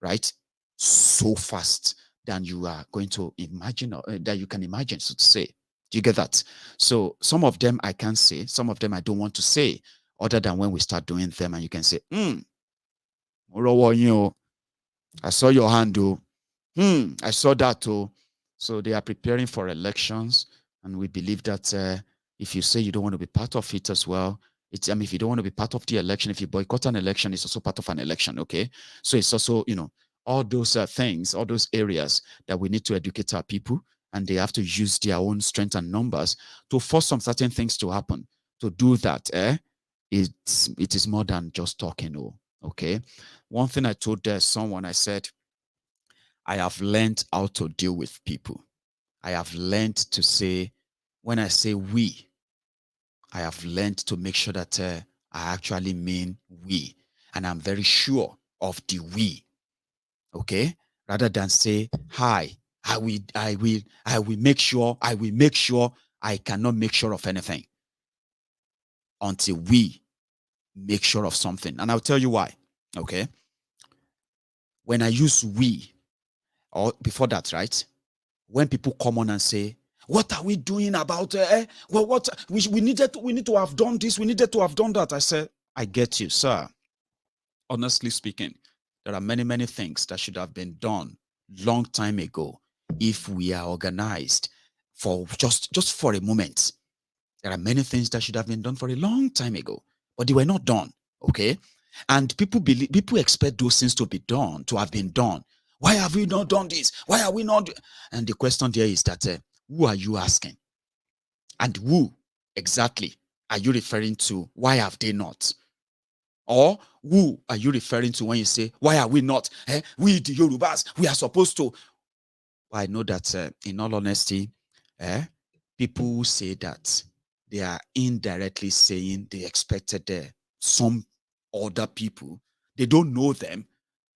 Speaker 1: right, so fast than you are going to imagine, or that you can imagine, so to say. Do you get that? So some of them I can say, some of them I don't want to say, other than when we start doing them and you can say, I saw your hand, I saw that too. So they are preparing for elections, and we believe that if you say you don't want to be part of it as well, It's, I mean, if you don't want to be part of the election, if you boycott an election, it's also part of an election, okay? So it's also, you know, all those things, all those areas that we need to educate our people, and they have to use their own strength and numbers to force some certain things to happen. To do that, it is more than just talking, okay? One thing I told someone, I said, I have learned how to deal with people. I have learned to say, when I say we, I have learned to make sure that I actually mean we. And I'm very sure of the we. Okay? Rather than say, hi, I will make sure, I cannot make sure of anything until we make sure of something. And I'll tell you why. Okay? When I use we, or before that, right? When people come on and say, what are we doing about well, what we need to have done this, we needed to have done that. I said, I get you, sir. Honestly speaking, there are many things that should have been done long time ago if we are organized for just for a moment. There are many things that should have been done for a long time ago, but they were not done. Okay. And people expect those things to be done, to have been done. Why have we not done this? Why are we not? And the question there is that who are you asking? And who exactly are you referring to? Why have they not? Or who are you referring to when you say, why are we not? We, the Yorubas, we are supposed to. I know that in all honesty, people who say that, they are indirectly saying they expected some other people. They don't know them,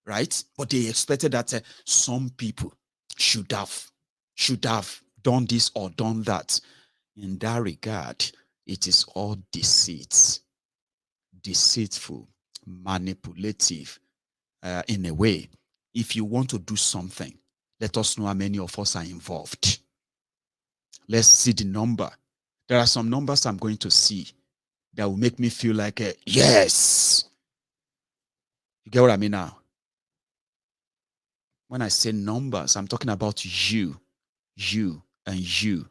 Speaker 1: right? But they expected that some people should have done this or done that. In that regard, it is all deceit, deceitful, manipulative in a way. If you want to do something, let us know how many of us are involved. Let's see the number. There are some numbers I'm going to see that will make me feel like, yes. You get what I mean now? When I say numbers, I'm talking about you, and you,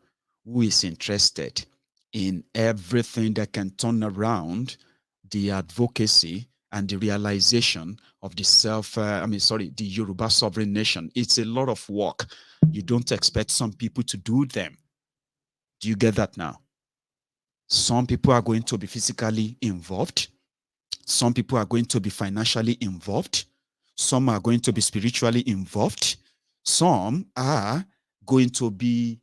Speaker 1: who is interested in everything that can turn around the advocacy and the realization of the the Yoruba sovereign nation. It's a lot of work. You don't expect some people to do them. Do you get that now? Some people are going to be physically involved. Some people are going to be financially involved. Some are going to be spiritually involved. Some are going to be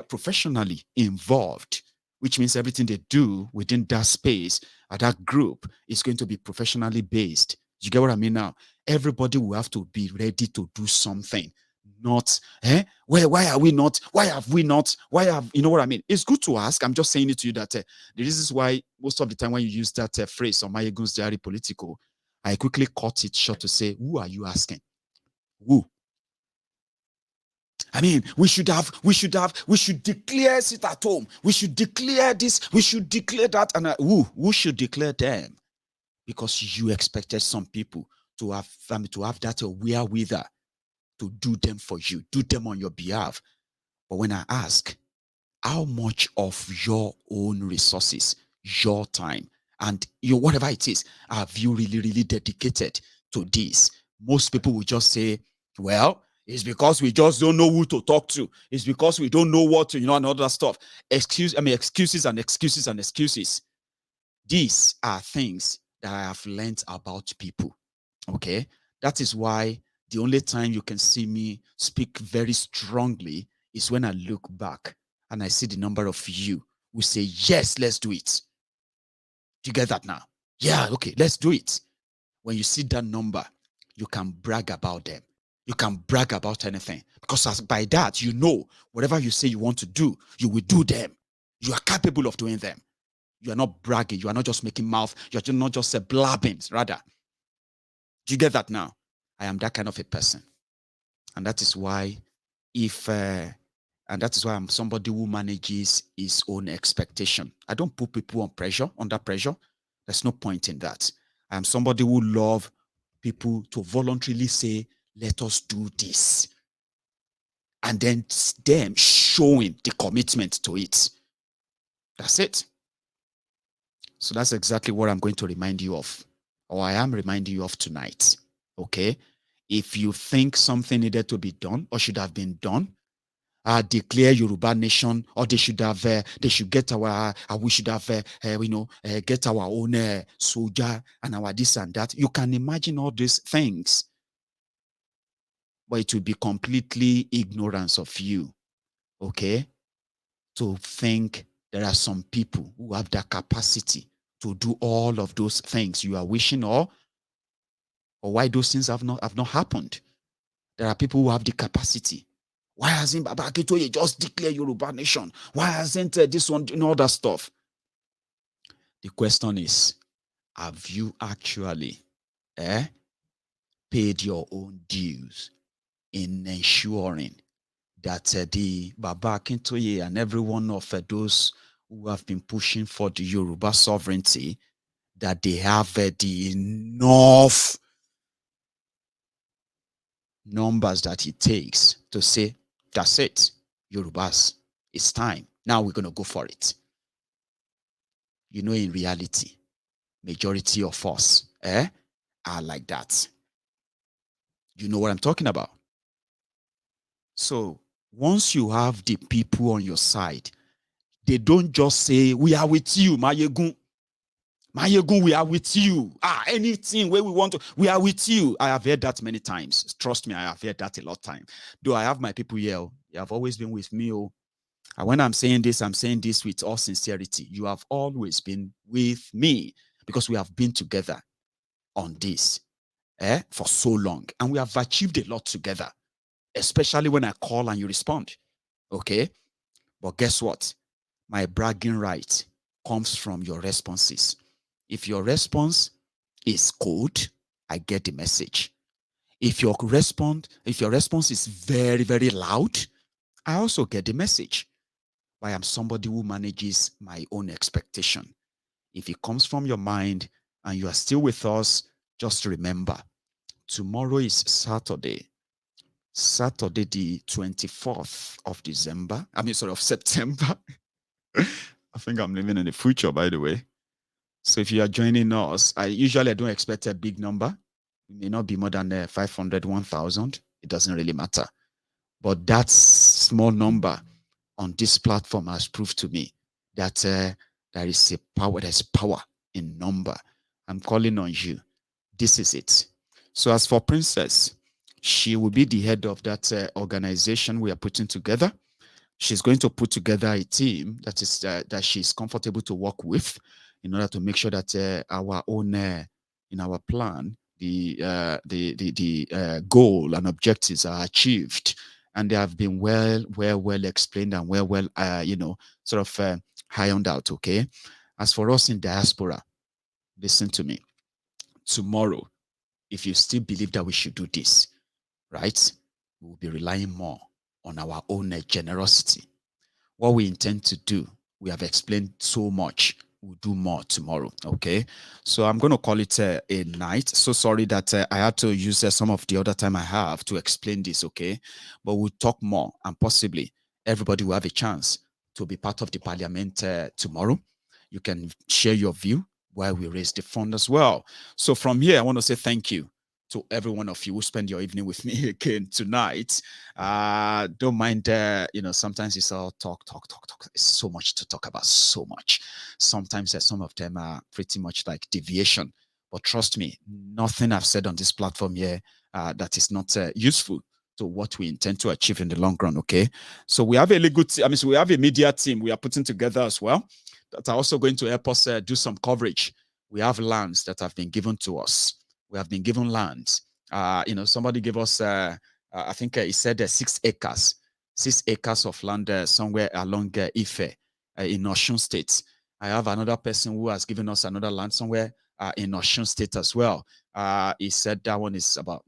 Speaker 1: professionally involved, which means everything they do within that space or that group is going to be professionally based. You get what I mean now? Everybody will have to be ready to do something. Not, why are we not? Why have we not? Why have, you know what I mean? It's good to ask. I'm just saying it to you that the reason is why most of the time when you use that phrase on Mayegun's Diary Political, I quickly cut it short to say, who are you asking? Who? I mean, we should declare it at home. We should declare this. We should declare that. And who should declare them? Because you expected some people to have that wherewithal to do them for you, do them on your behalf. But when I ask, how much of your own resources, your time, and your whatever it is, have you really dedicated to this? Most people will just say, well, it's because we just don't know who to talk to. It's because we don't know what to, and other stuff. Excuses and excuses and excuses. These are things that I have learned about people. Okay. That is why the only time you can see me speak very strongly is when I look back and I see the number of you who say, yes, let's do it. Do you get that now? Yeah, okay, let's do it. When you see that number, you can brag about them. You can brag about anything, because by that, you know, whatever you say you want to do, you will do them. You are capable of doing them. You are not bragging. You are not just making mouth. You are not just blabbing, rather. Do you get that now? I am that kind of a person. And that is why I'm somebody who manages his own expectation. I don't put people under pressure. There's no point in that. I'm somebody who love people to voluntarily say, let us do this. And then them showing the commitment to it. That's it. So that's exactly what I'm going to remind you of, or I am reminding you of tonight. Okay? If you think something needed to be done or should have been done, declare Yoruba nation, or they should get our, we should have, get our own soldier and our this and that. You can imagine all these things, but it will be completely ignorance of you, okay, to think there are some people who have the capacity to do all of those things you are wishing, or why those things have not happened. There are people who have the capacity. Why hasn't Baba Akintoye just declared Yoruba nation? Why hasn't this one doing all that stuff? The question is, have you actually paid your own dues in ensuring that the Baba Akintoye and every one of those who have been pushing for the Yoruba sovereignty, that they have the enough numbers that it takes to say, that's it, Yorubas, it's time. Now we're going to go for it. You know, in reality, majority of us are like that. You know what I'm talking about? So once you have the people on your side, they don't just say, we are with you, Mayegun. Mayegun, we are with you. Anything where we want to, we are with you. I have heard that many times. Trust me, I have heard that a lot of time. Though I have my people here, you have always been with me. And when I'm saying this with all sincerity. You have always been with me because we have been together on this for so long. And we have achieved a lot together, especially when I call and you respond. Okay? But guess what? My bragging right comes from your responses. If your response is cold, I get the message. If your response is very, very loud, I also get the message. I am somebody who manages my own expectation. If it comes from your mind and you are still with us, just remember, tomorrow is Saturday the 24th of December. Of September. I think I'm living in the future, by the way. So if you are joining us, I usually don't expect a big number. It may not be more than 500, 1,000. It doesn't really matter. But that small number on this platform has proved to me that there is a power, there's power in number. I'm calling on you. This is it. So as for Princess, she will be the head of that organization we are putting together. She's going to put together a team that is that she's comfortable to work with, in order to make sure that our own in our plan, the goal and objectives are achieved, and they have been well explained and well ironed out. Okay. As for us in diaspora, listen to me. Tomorrow, if you still believe that we should do this, right, we will be relying more on our own generosity. What we intend to do, we have explained so much. We'll do more tomorrow. Okay. So I'm going to call it a night. So sorry that I had to use some of the other time I have to explain this. Okay. But we'll talk more, and possibly everybody will have a chance to be part of the parliament tomorrow. You can share your view while we raise the fund as well. So from here, I want to say thank you to every one of you who spend your evening with me again tonight. Don't mind, sometimes it's all talk. It's so much to talk about, so much. Sometimes some of them are pretty much like deviation. But trust me, nothing I've said on this platform here that is not useful to what we intend to achieve in the long run, okay? So we have a legal team, we have a media team we are putting together as well that are also going to help us do some coverage. We have lands that have been given to us. We have been given lands. Somebody gave us, I think he said 6 acres, 6 acres of land somewhere along Ife in Osun State. I have another person who has given us another land somewhere in Osun State as well. He said that one is about,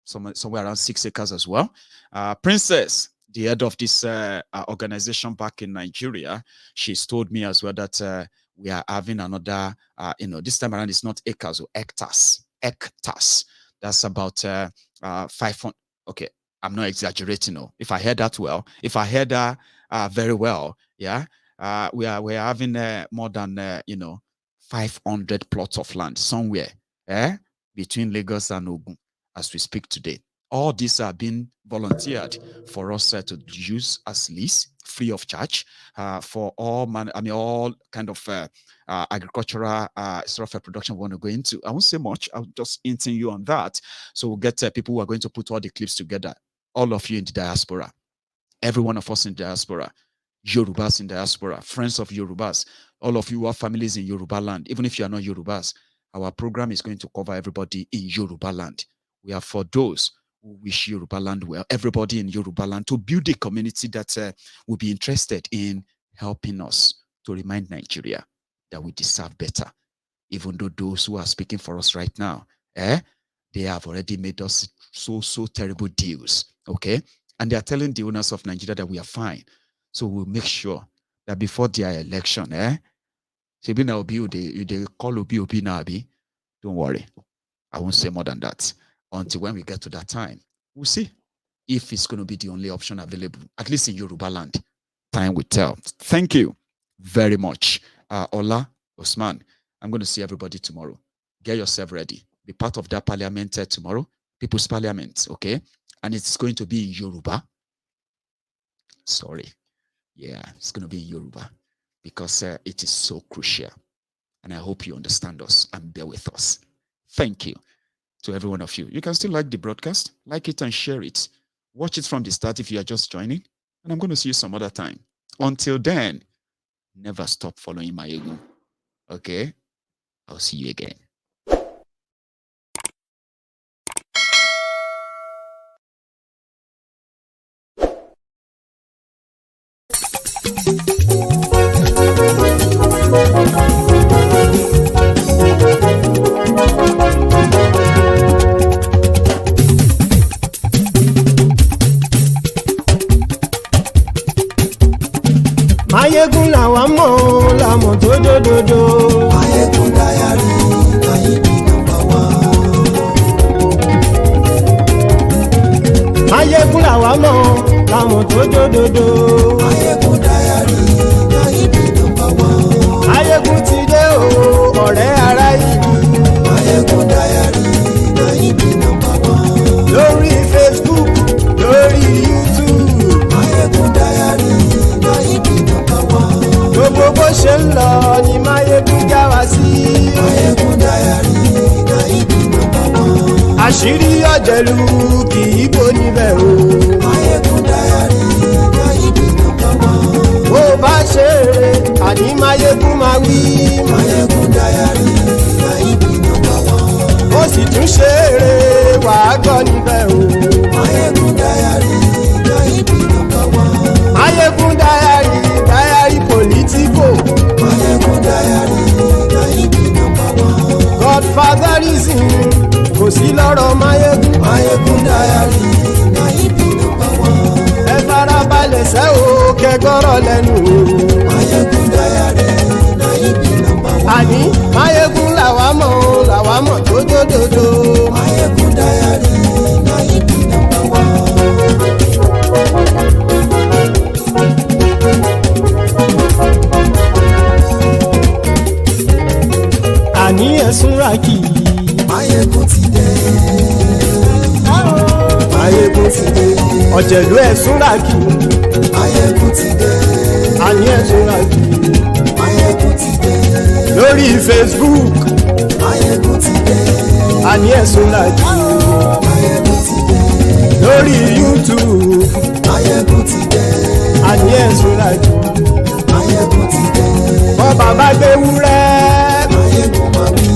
Speaker 1: somewhere around 6 acres as well. Princess, the head of this organization back in Nigeria, she's told me as well that we are having another, this time around it's not acres or hectares. Hectares. That's about 500. Okay, I'm not exaggerating. No, if I heard that well, if I heard that very well, yeah, we're having more than 500 plots of land somewhere between Lagos and Ogun as we speak today. All these are being volunteered for us to use as lease, free of charge, for all kind of agricultural sort of production we want to go into. I won't say much. I'll just hinting you on that. So we'll get people who are going to put all the clips together. All of you in the diaspora, every one of us in diaspora, Yorubas in diaspora, friends of Yorubas, all of you who have families in Yoruba land, even if you are not Yorubas, our program is going to cover everybody in Yoruba land. We are for those who wish Yoruba land well, everybody in Yoruba land, to build a community that will be interested in helping us to remind Nigeria that we deserve better. Even though those who are speaking for us right now, they have already made us so terrible deals, okay? And they are telling the owners of Nigeria that we are fine. So we'll make sure that before their election, don't worry. I won't say more than that. Until when we get to that time, we'll see if it's going to be the only option available, at least in Yoruba land. Time will tell. Thank you very much. Ola, Osman, I'm going to see everybody tomorrow. Get yourself ready. Be part of that parliament tomorrow, People's Parliament, okay? And it's going to be in Yoruba. Sorry. Yeah, it's going to be in Yoruba because it is so crucial. And I hope you understand us and bear with us. Thank you to every one of you. You can still like the broadcast, like it and share it. Watch it from the start if you are just joining. And I'm going to see you some other time. Until then, never stop following my ego. Okay? I'll see you again.
Speaker 4: Mayegun làwa mọ̀ làmọ̀ tó dòdòdò.
Speaker 5: Mayegun Diary, Nayibi #1.
Speaker 4: Mayegun làwa mọ̀ làmọ̀ tó dòdòdò.
Speaker 5: Mayegun Diary, Nayibi #1.
Speaker 4: Mayegun ti dé o, ọ̀rẹ́ ara ìlú.
Speaker 5: Mayegun Diary, Nayibi #1.
Speaker 4: Lórí Facebook, lórí YouTube.
Speaker 5: Mayegun Diary, Nayibi #1.
Speaker 4: Gbogbo bó ṣe ń lọ ni Mayegun já wa sí.
Speaker 5: Mayegun Diary, Nayibi #1.
Speaker 4: Àṣírí ọ̀jẹ̀lú kì í bò níbẹ̀ o.
Speaker 5: Mayegun Diary, Nayibi #1.
Speaker 4: Bó bá ṣe eré, àní Mayegun máa wí.
Speaker 5: Mayegun Diary, Nayibi #1.
Speaker 4: Ó sì tún ṣe eré, wàá gbọ́ níbẹ̀ o.
Speaker 5: Mayegun Diary, Nayibi #1.
Speaker 4: Mayegun Diary, Diary Politico.
Speaker 5: Mayegun Diary, Nayibi #1.
Speaker 4: Godfatherism kò sí lọ́rọ̀ Mayegun.
Speaker 5: Mayegun Diary, Nayibi #1.
Speaker 4: Ẹ farabalẹ̀ sẹ́ o kẹgọ́rọ̀ lẹ́nu o.
Speaker 5: Mayegun Diary, Nayibi #1.
Speaker 4: Àní Mayegun làwa mọ̀ tó dòdòdò.
Speaker 5: Mayegun Diary, Nayibi #1.
Speaker 4: Àní ẹ̀sùn ràkì.
Speaker 5: Mayegun ti dé.
Speaker 4: Mayegun ti dé. Ọ̀jẹ̀lú ẹ̀sùn ràkì.
Speaker 5: Mayegun ti dé.
Speaker 4: Àní ẹ̀sùn ràkì.
Speaker 5: Mayegun ti dé.
Speaker 4: Lórí Facebook.
Speaker 5: Mayegun ti dé.
Speaker 4: Àní ẹ̀sùn ràkì.
Speaker 5: Mayegun ti dé.
Speaker 4: Lórí YouTube.
Speaker 5: Mayegun ti dé.
Speaker 4: Àní ẹ̀sùn ràkì.
Speaker 5: Mayegun ti dé.
Speaker 4: Bọ́ bàbá gbé wúrẹ́.
Speaker 5: Mayegun máa wí.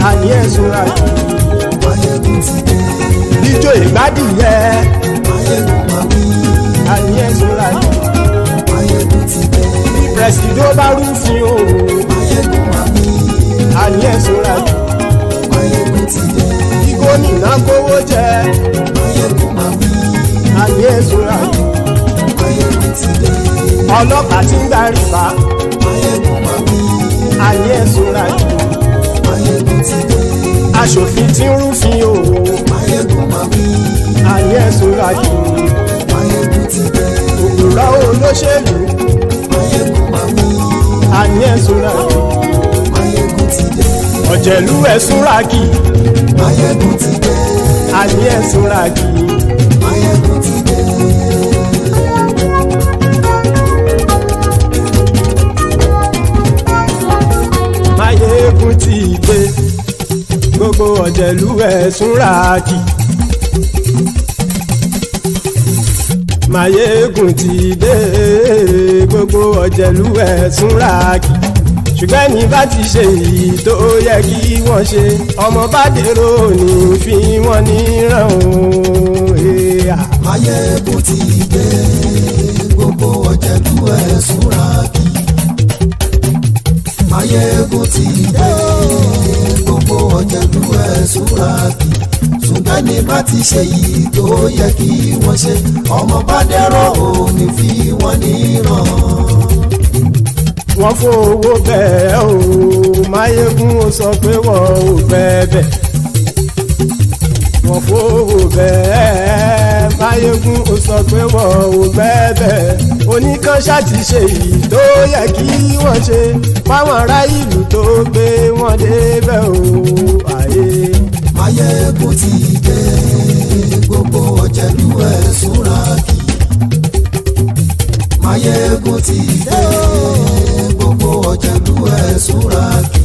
Speaker 4: Àní ẹ̀sùn ràkì.
Speaker 5: Mayegun ti dé.
Speaker 4: Ijó ìgbádìyẹ.
Speaker 5: Mayegun máa wí.
Speaker 4: Àní ẹ̀sùn ràkì.
Speaker 5: Mayegun ti dé.
Speaker 4: Pẹ̀sìdó bá rúfin o.
Speaker 5: Mayegun máa wí.
Speaker 4: Àní ẹ̀sùn ràkì.
Speaker 5: Mayegun ti dé.
Speaker 4: Kí gómìnà kówó jẹ.
Speaker 5: Mayegun máa wí.
Speaker 4: Àní ẹ̀sùn ràkì.
Speaker 5: Mayegun ti dé.
Speaker 4: Ọlọ́pàá tí ń gba rìbá.
Speaker 5: Mayegun máa wí.
Speaker 4: Àní ẹ̀sùn ràkì.
Speaker 5: Mayegun ti dé.
Speaker 4: Aṣòfin tí ń rúfin o.
Speaker 5: Mayegun máa wí.
Speaker 4: Àní ẹ̀sùn ràkì.
Speaker 5: Mayegun ti dé.
Speaker 4: Òpùrọ́ olóṣèlú.
Speaker 5: Mayegun máa wí.
Speaker 4: Àní ẹ̀sùn ràkì.
Speaker 5: Mayegun ti
Speaker 4: ọ̀jẹ̀lú ẹ̀ súnra kì
Speaker 5: Máyégún ti dé.
Speaker 4: àní ẹ̀ súnra kì.
Speaker 5: Máyégún ti dé.
Speaker 4: Máyégún ti dé gbogbo ọ̀jẹ̀lú ẹ̀ súnra kì. Máyégún ti dé gbogbo ọ̀jẹ̀lú ẹ̀ súnra kì. ṣùgbọ́n ní bá ti ṣe èyí tó yẹ kí wọ́n ṣe ọmọ bá dèrò ní fi wọ́n níran o.
Speaker 5: Máyégún ti dé gbogbo ọ̀jẹ̀lú ẹ̀ súnra kì. Máyégún ti dé gbogbo ọ̀jẹ̀lú ẹ̀ súnra kì. ṣùgbọ́n ní bá ti ṣe èyí tó yẹ kí wọ́n ṣe ọmọ bá dèrò ní fi wọ́n níran.
Speaker 4: wọ́n fowó bẹ́ẹ̀ o Máyégún ó sọ pé wọ́n ò bẹ́ẹ̀ wọ́n fowó bẹ́ẹ̀ Máyégún ó sọ pé wọ́n ò bẹ́ẹ̀ oníkanṣá ti ṣe èyí tó yẹ kí wọ́n ṣe fáwọn ará ìlú tó gbé wọn débẹ̀ o àyè.
Speaker 5: Máyégún ti dé gbogbo ọ̀jẹ̀lú ẹ̀ súnra kì. Máyégún ti dé gbogbo ọ̀jẹ̀lú ẹ̀ súnra kì.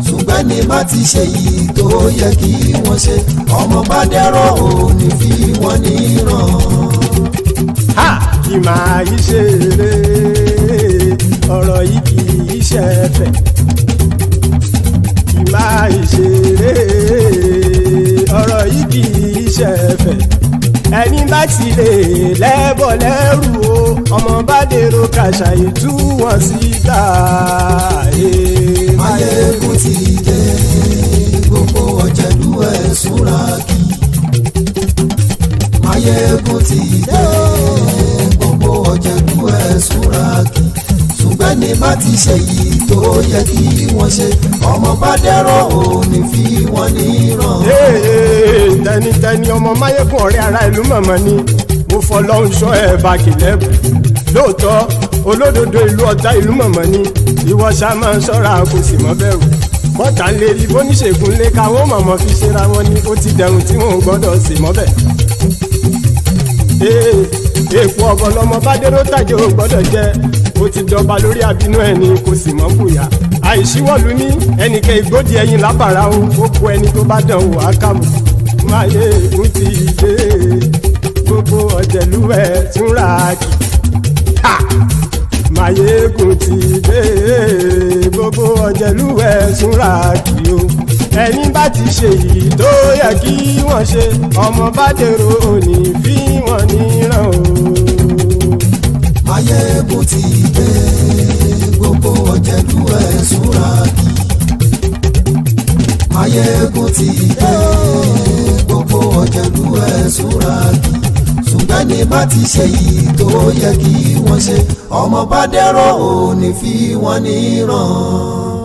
Speaker 5: ṣùgbọ́n ní bá ti ṣe yìí tó yẹ kí wọ́n ṣe ọmọ bá dẹ́rọ̀ ò ní fi wọ́n níran.
Speaker 4: ha kì máa yí ṣeré ọ̀rọ̀ yìí kì í ṣẹ̀fẹ̀ kì máa yí ṣeré ọ̀rọ̀ yìí kì í ṣẹ̀fẹ̀ ẹni bá ti lè lẹ́bọ̀ lẹ́rù o ọmọ bá dèrò kàṣà ìtú wọn síta.
Speaker 5: Máyégún ti dé gbogbo ọ̀jẹ̀lú ẹ̀ súnra kì. Máyégún ti dé gbogbo ọ̀jẹ̀lú ẹ̀ súnra kì. ṣùgbọ́n ní bá ti ṣe yìí tó yẹ kí wọ́n ṣe ọmọ bá dẹ́rọ̀ ò ní fi wọ́n níran.
Speaker 4: tẹnitẹni ọmọ Máyégún ọ̀rẹ́ ara ìlú mọ̀mọ́ ni mo fọlọ́run ṣọ́ ẹ̀ bá kìlẹ́bù lóòótọ́ olódodo ìlú ọ̀tá ìlú mọ̀mọ́ ni ìwọ ṣá máa ń ṣọ́ra kò sì mọ́ bẹ̀rù bọ́tà ń lè rí bóníṣègùn lé káwọn mọ̀mọ́ fi ṣera wọn ni ó ti dẹrùn tí wọn ò gbọ́dọ̀ sì mọ́ bẹ̀. èèpo ọ̀bọ lọmọ bá dérò tàjẹ́ ò gbọ́dọ̀ jẹ́ ó ti jọba lórí àbínú ẹni kò sì mọ́ bùyà àìsíwọ́lu ní ẹnìkẹ́ ìgbódì ẹyin lábàrá o ó kó ẹni tó bá dán wò á kàmù. Máyégún ti dé gbogbo ọ̀jẹ̀lú ẹ̀ túnra kì. Máyégún ti dé gbogbo ọ̀jẹ̀lú ẹ̀ túnra kì o ẹni bá ti ṣe yìí tó yẹ kí wọ́n ṣe ọmọ bá dèrò òní fi wọ́n níran o.
Speaker 5: Máyégún ti dé gbogbo ọ̀jẹ̀lú ẹ̀ súnra kì. Máyégún ti dé gbogbo ọ̀jẹ̀lú ẹ̀ súnra kì. ṣùgbọ́n ní bá ti ṣe yìí tó yẹ kí wọ́n ṣe ọmọ bá dẹ́rọ̀ ò ní fi wọ́n níran.